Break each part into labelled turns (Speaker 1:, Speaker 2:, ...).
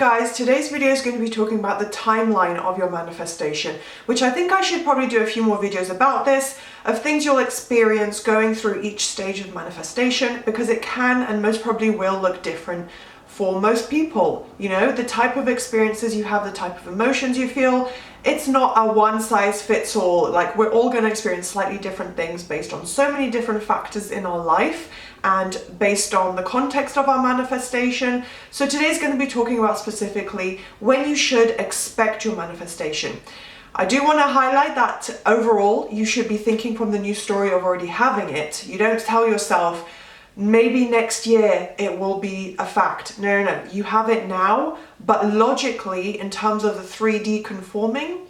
Speaker 1: guys, today's video is going to be talking about the timeline of your manifestation, which I think I should probably do a few more videos about this, of things you'll experience going through each stage of manifestation, because it can and most probably will look different for most people. You know, the type of experiences you have, the type of emotions you feel, it's not a one size fits all. Like, we're all going to experience slightly different things based on so many different factors in our life and based on the context of our manifestation. So today's going to be talking about specifically when you should expect your manifestation. I do want to highlight that overall you should be thinking from the new story of already having it. You don't tell yourself, maybe next year it will be a fact. No, you have it now, but logically, in terms of the 3D conforming,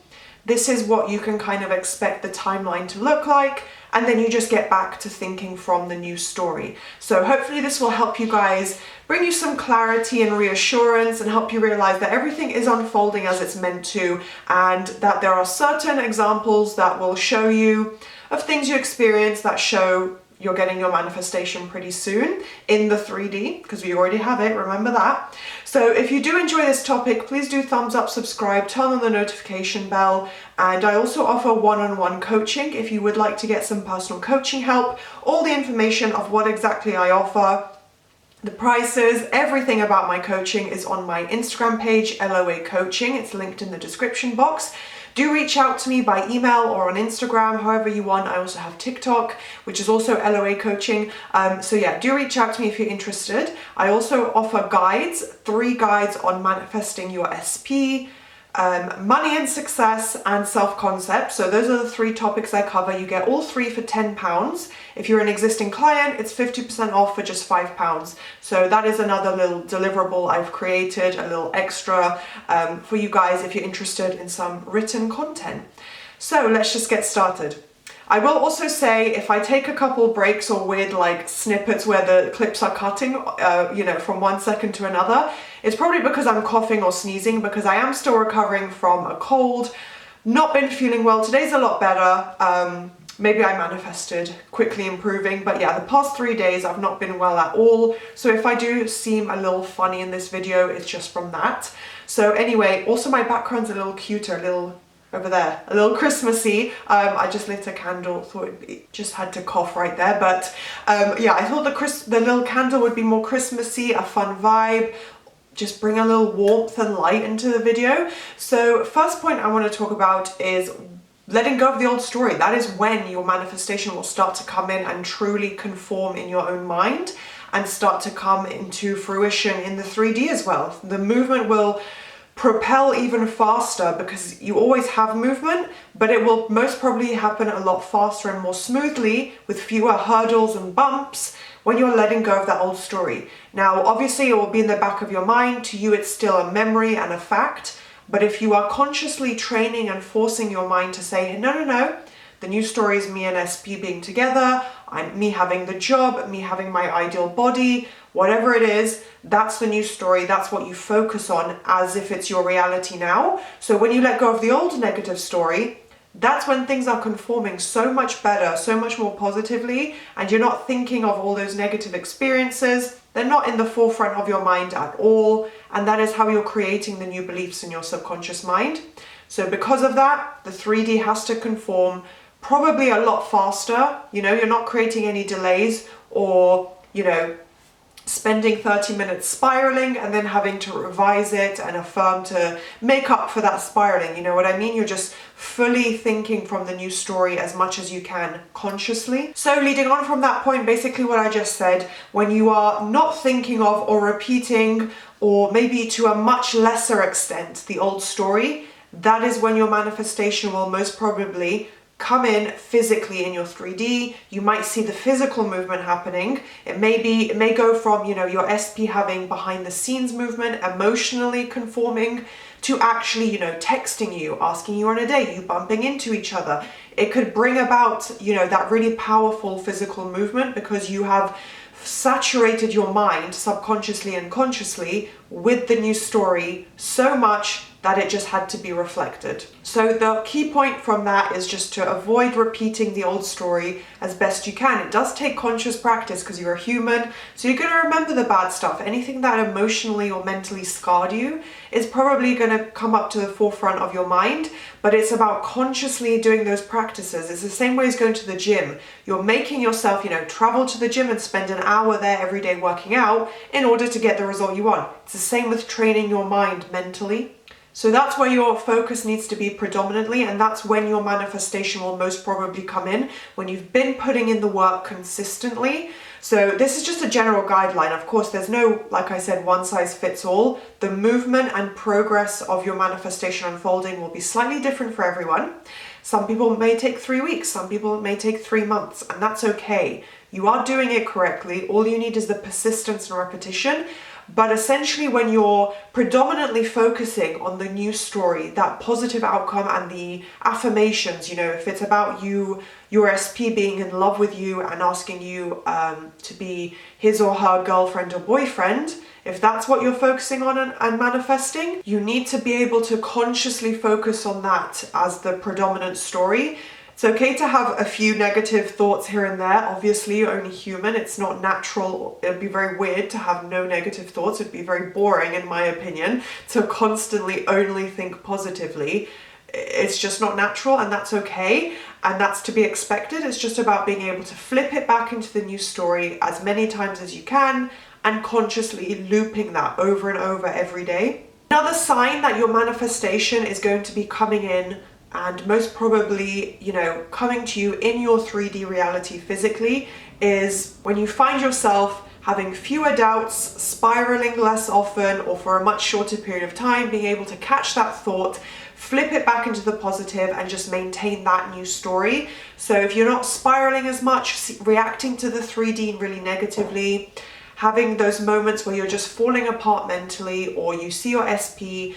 Speaker 1: this is what you can kind of expect the timeline to look like, and then you just get back to thinking from the new story. So hopefully this will help you guys, bring you some clarity and reassurance, and help you realize that everything is unfolding as it's meant to, and that there are certain examples that will show you of things you experience that show you're getting your manifestation pretty soon in the 3D, because we already have it, remember that. So if you do enjoy this topic, please do thumbs up, subscribe, turn on the notification bell, and I also offer one-on-one coaching if you would like to get some personal coaching help. All the information of what exactly I offer, the prices, everything about my coaching is on my Instagram page, LOA Coaching. It's linked in the description box. Do reach out to me by email or on Instagram, however you want. I also have TikTok, which is also LOA Coaching. So yeah, do reach out to me if you're interested. I also offer guides, 3 guides on manifesting your SP, money and success, and self-concept. So those are the 3 topics I cover. You get all 3 for £10. If you're an existing client, it's 50% off for just £5. So that is another little deliverable I've created, a little extra for you guys if you're interested in some written content. So let's just get started. I will also say, if I take a couple breaks or weird like snippets where the clips are cutting, you know, from 1 second to another, it's probably because I'm coughing or sneezing, because I am still recovering from a cold, not been feeling well. Today's a lot better. Maybe I manifested quickly improving, but yeah, the past 3 days I've not been well at all. So if I do seem a little funny in this video, it's just from that. So anyway, also my background's a little cuter, a little over there, a little Christmassy. I just lit a candle, thought it just had to cough right there, but yeah, I thought the little candle would be more Christmassy, a fun vibe, just bring a little warmth and light into the video. So first point I want to talk about is letting go of the old story. That is when your manifestation will start to come in and truly conform in your own mind and start to come into fruition in the 3D as well. The movement will propel even faster, because you always have movement, but it will most probably happen a lot faster and more smoothly with fewer hurdles and bumps when you're letting go of that old story. Now, obviously it will be in the back of your mind. To you, it's still a memory and a fact, but if you are consciously training and forcing your mind to say, no, the new story is me and SP being together, me having the job, me having my ideal body, whatever it is, that's the new story. That's what you focus on as if it's your reality now. So when you let go of the old negative story, that's when things are conforming so much better, so much more positively, and you're not thinking of all those negative experiences. They're not in the forefront of your mind at all, and that is how you're creating the new beliefs in your subconscious mind. So because of that, the 3D has to conform probably a lot faster. You know, you're not creating any delays or, you know, spending 30 minutes spiraling and then having to revise it and affirm to make up for that spiraling. You know what I mean? You're just fully thinking from the new story as much as you can consciously. So leading on from that point, basically what I just said, when you are not thinking of or repeating, or maybe to a much lesser extent, the old story, that is when your manifestation will most probably come in physically in your 3D. You might see the physical movement happening. It may go from, you know, your SP having behind the scenes movement, emotionally conforming, to actually, you know, texting you, asking you on a date, you bumping into each other. It could bring about, you know, that really powerful physical movement, because you have saturated your mind subconsciously and consciously with the new story so much that it just had to be reflected. So the key point from that is just to avoid repeating the old story as best you can. It does take conscious practice because you're a human, so you're going to remember the bad stuff. Anything that emotionally or mentally scarred you is probably going to come up to the forefront of your mind, but it's about consciously doing those practices. It's the same way as going to the gym. You're making yourself, travel to the gym and spend an hour there every day working out in order to get the result you want. It's the same with training your mind mentally. So that's where your focus needs to be predominantly, and that's when your manifestation will most probably come in, when you've been putting in the work consistently. So this is just a general guideline. Of course, there's no, like I said, one size fits all. The movement and progress of your manifestation unfolding will be slightly different for everyone. Some people may take 3 weeks, some people may take 3 months, and that's okay. You are doing it correctly. All you need is the persistence and repetition. But essentially, when you're predominantly focusing on the new story, that positive outcome and the affirmations, if it's about you, your SP being in love with you and asking you to be his or her girlfriend or boyfriend, if that's what you're focusing on and manifesting, you need to be able to consciously focus on that as the predominant story. It's okay to have a few negative thoughts here and there. Obviously, you're only human. It's not natural. It'd be very weird to have no negative thoughts. It'd be very boring, in my opinion, to constantly only think positively. It's just not natural, and that's okay. And that's to be expected. It's just about being able to flip it back into the new story as many times as you can and consciously looping that over and over every day. Another sign that your manifestation is going to be coming in and most probably, coming to you in your 3D reality physically is when you find yourself having fewer doubts, spiraling less often or for a much shorter period of time, being able to catch that thought, flip it back into the positive and just maintain that new story. So if you're not spiraling as much, reacting to the 3D really negatively, having those moments where you're just falling apart mentally, or you see your SP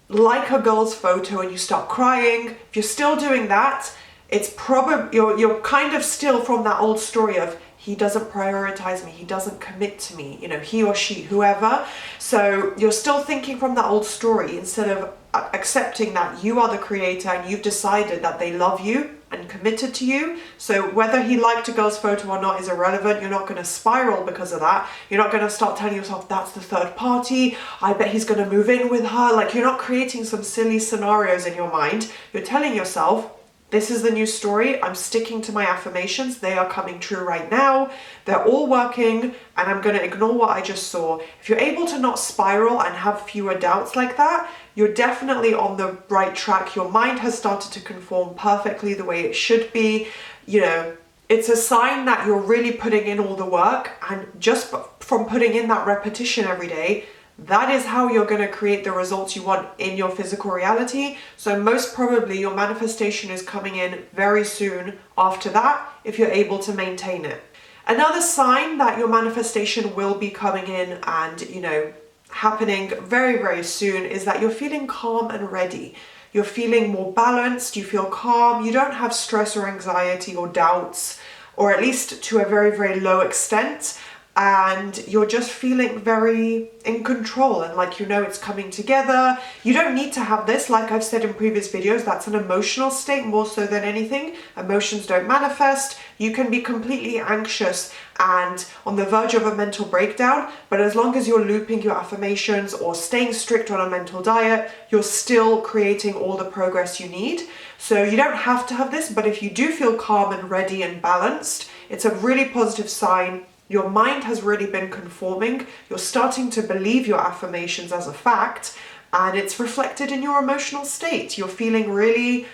Speaker 1: like a girl's photo and you start crying, if you're still doing that, it's probably you're kind of still from that old story of he doesn't prioritize me, he doesn't commit to me, he or she, whoever. So you're still thinking from that old story instead of accepting that you are the creator and you've decided that they love you and committed to you. So whether he liked a girl's photo or not is irrelevant. You're not going to spiral because of that. You're not going to start telling yourself that's the third party, I bet he's going to move in with her. Like, you're not creating some silly scenarios in your mind. You're telling yourself, this is the new story. I'm sticking to my affirmations. They are coming true right now. They're all working, and I'm going to ignore what I just saw. If you're able to not spiral and have fewer doubts like that, you're definitely on the right track. Your mind has started to conform perfectly the way it should be. It's a sign that you're really putting in all the work, and just from putting in that repetition every day, that is how you're going to create the results you want in your physical reality. So most probably your manifestation is coming in very soon after that, if you're able to maintain it. Another sign that your manifestation will be coming in and, happening very, very soon is that you're feeling calm and ready. You're feeling more balanced, you feel calm, you don't have stress or anxiety or doubts, or at least to a very, very low extent. And you're just feeling very in control and like it's coming together. You don't need to have this, like I've said in previous videos, that's an emotional state more so than anything. Emotions don't manifest. You can be completely anxious and on the verge of a mental breakdown, but as long as you're looping your affirmations or staying strict on a mental diet, you're still creating all the progress you need. So you don't have to have this, but if you do feel calm and ready and balanced, it's a really positive sign. Your mind has really been conforming. You're starting to believe your affirmations as a fact, and it's reflected in your emotional state. You're feeling really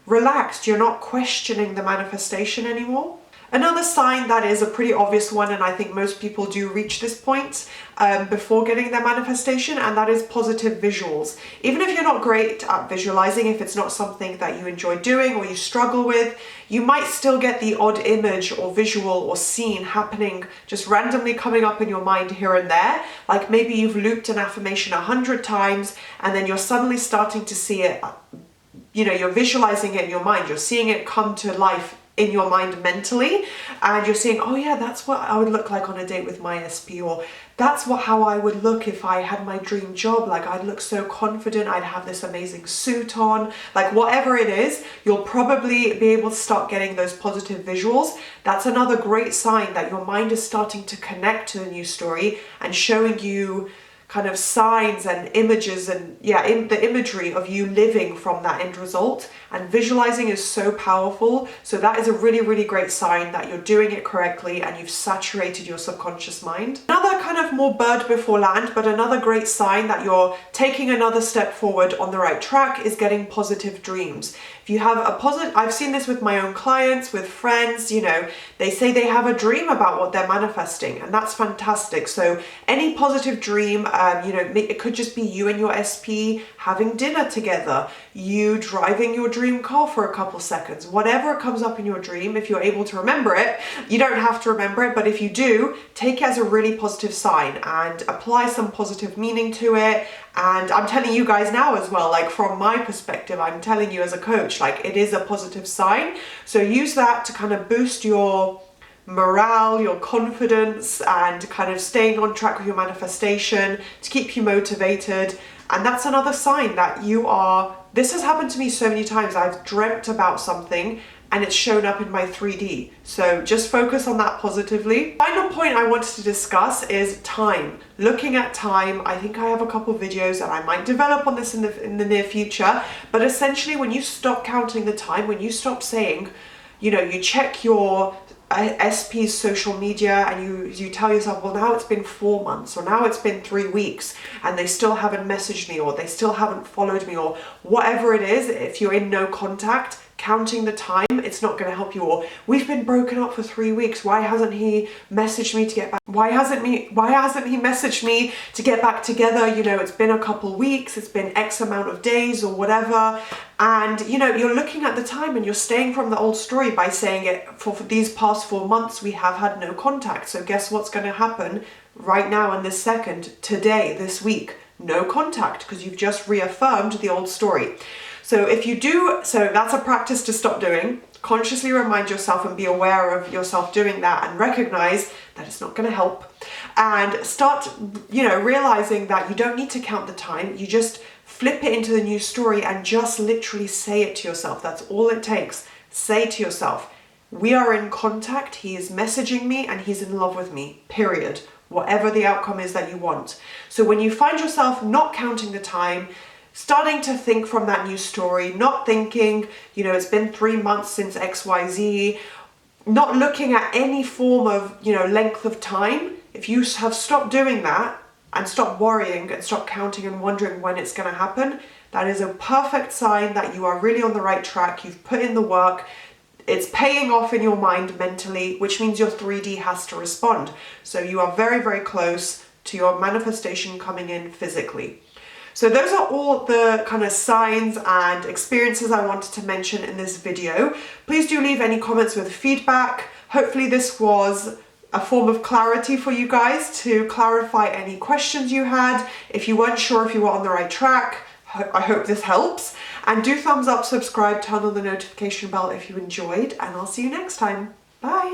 Speaker 1: relaxed. You're not questioning the manifestation anymore. Another sign that is a pretty obvious one, and I think most people do reach this point before getting their manifestation, and that is positive visuals. Even if you're not great at visualizing, if it's not something that you enjoy doing or you struggle with, you might still get the odd image or visual or scene happening, just randomly coming up in your mind here and there. Like maybe you've looped an affirmation 100 times and then you're suddenly starting to see it, you're visualizing it in your mind, you're seeing it come to life in your mind mentally, and you're saying, oh yeah, that's what I would look like on a date with my SP, or That's how I would look if I had my dream job. Like, I'd look so confident, I'd have this amazing suit on, like whatever it is, you'll probably be able to start getting those positive visuals. That's another great sign that your mind is starting to connect to the new story and showing you kind of signs and images and the imagery of you living from that end result. And visualizing is so powerful. So that is a really, really great sign that you're doing it correctly and you've saturated your subconscious mind. Another kind of more bird before land, but another great sign that you're taking another step forward on the right track is getting positive dreams. If you have a positive, I've seen this with my own clients, with friends, you know, they say they have a dream about what they're manifesting, and that's fantastic. So any positive dream, you know, it could just be you and your SP having dinner together, you driving your dream car for a couple seconds, whatever comes up in your dream. If you're able to remember it, you don't have to remember it, but if you do, take it as a really positive sign and apply some positive meaning to it. And I'm telling you guys now as well, like from my perspective, I'm telling you as a coach, like it is a positive sign. So use that to kind of boost your morale, your confidence, and kind of staying on track with your manifestation to keep you motivated. And that's another sign that you are, this has happened to me so many times. I've dreamt about something and it's shown up in my 3D. So just focus on that positively. Final point I wanted to discuss is time. Looking at time, I think I have a couple of videos and I might develop on this in the near future, but essentially when you stop counting the time, when you stop saying, you know, you check your SP's social media and you tell yourself, well, now it's been 4 months or now it's been 3 weeks and they still haven't messaged me or they still haven't followed me or whatever it is. If you're in no contact, counting the time, it's not going to help you. Or we've been broken up for 3 weeks, why hasn't he messaged me to get back, why hasn't he messaged me to get back together, you know, it's been a couple weeks, it's been X amount of days or whatever. And you know, you're looking at the time and you're staying from the old story by saying it for these past 4 months we have had no contact. So guess what's going to happen right now in this second, today, this week? No contact, because you've just reaffirmed the old story. So if you do, so that's a practice to stop doing. Consciously remind yourself and be aware of yourself doing that and recognize that it's not going to help. And start, you know, realizing that you don't need to count the time. You just flip it into the new story and just literally say it to yourself. That's all it takes. Say to yourself, we are in contact. He is messaging me and he's in love with me, period. Whatever the outcome is that you want. So when you find yourself not counting the time, starting to think from that new story, not thinking, you know, it's been 3 months since XYZ, not looking at any form of, you know, length of time. If you have stopped doing that and stop worrying and stop counting and wondering when it's going to happen, that is a perfect sign that you are really on the right track. You've put in the work. It's paying off in your mind mentally, which means your 3D has to respond. So you are very, very close to your manifestation coming in physically. So those are all the kind of signs and experiences I wanted to mention in this video. Please do leave any comments with feedback. Hopefully this was a form of clarity for you guys to clarify any questions you had. If you weren't sure if you were on the right track, I hope this helps. And do thumbs up, subscribe, turn on the notification bell if you enjoyed, and I'll see you next time. Bye!